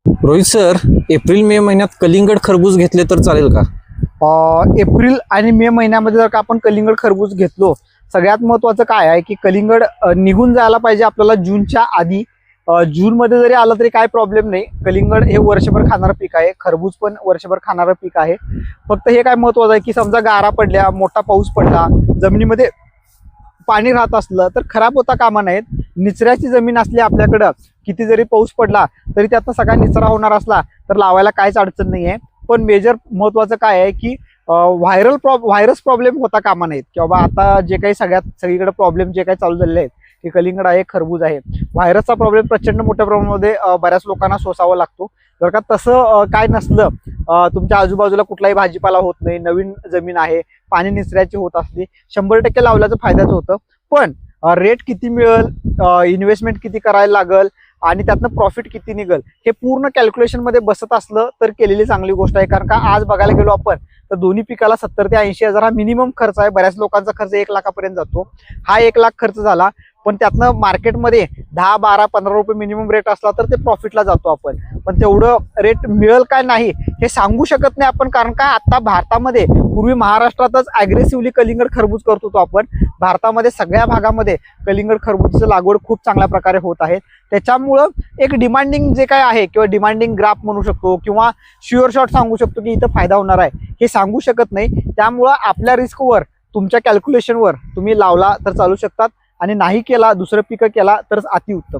Rohit sir, April May महिन्यात कलिंगड खरबूज घेतले तर चालेल का? एप्रिल आणि मे महिन्यामध्ये जर का आपण कलिंगड खरबूज घेतलो, सगळ्यात महत्त्वाचं काय आहे की कलिंगड निघून जायला पाहिजे आपल्याला जूनच्या आधी. जूनमध्ये जरी आलं तरी काय प्रॉब्लेम नाही. कलिंगड हे वर्षभर खाणारं पीक आहे, खरबूज पण वर्षभर खाणारं पीक आहे. फक्त हे काय महत्त्वाचं आहे की समजा गारा पडल्या, मोठा पाऊस पडला, जमिनीमध्ये पाणी राहत असलं तर खराब होता कामा नाहीत. निचऱ्याची जमीन असली आपल्याकडं, किती जरी पाऊस पडला तरी त्यातनं सगळा निचरा होणार असला तर लावायला काहीच अडचण नाही आहे. पण मेजर महत्त्वाचं काय आहे की व्हायरस प्रॉब्लेम होता कामा नाहीत, की बाबा आता जे काही सगळीकडे प्रॉब्लेम जे काही चालू झालेले आहेत, की कलिंगड आहे, खरबूज आहे, व्हायरसचा प्रॉब्लेम प्रचंड मोठ्या प्रमाणामध्ये बऱ्याच लोकांना सोसावा लागतो. जर का तसं काय नसलं, तुमच्या आजूबाजूला कुठलाही भाजीपाला होत नाही, नवीन जमीन आहे, पाणी निचऱ्याची होत असली, 100% लावल्याचं फायद्याचं होतं. पण रेट किती मिळेल, इन्व्हेस्टमेंट किती करायला लागल आणि त्यातनं प्रॉफिट किती निघेल हे पूर्ण कॅल्क्युलेशनमध्ये बसत असलं तर केलेली चांगली गोष्ट आहे. कारण का आज बघायला गेलो आपण तर दोन्ही पिकाला 70 ते 80 हजार हा मिनिमम खर्च आहे. बऱ्याच लोकांचा खर्च 1 लाखापर्यंत जातो. हा 1 लाख खर्च झाला, पण त्यातनं मार्केटमध्ये 10, 12, 15 रुपये मिनिमम रेट असला तर ते प्रॉफिटला जातो आपण. पण तेवढं रेट मिळेल काय नाही हे सांगू शकत नाही आपण. कारण का आता भारतामध्ये, पूर्वी महाराष्ट्रातच अग्रेसिव्हली कलिंगड खरबूज करत होतो आपण. भारतामध्ये सगळ्या भागामध्ये कलिंगड खरबूजची लागवड खूप चांगल्या प्रकारे होत आहे. त्याच्यामुळं एक डिमांडिंग जे काय आहे किंवा डिमांडिंग ग्राफ म्हणू शकतो किंवा शुअर शॉट सांगू शकतो की इथं फायदा होणार आहे हे सांगू शकत नाही. त्यामुळं आपल्या रिस्कवर, तुमच्या कॅल्क्युलेशनवर तुम्ही लावला तर चालू शकतात आणि नाही केला, दुसरं पिकं केला तरच अतिउत्तम.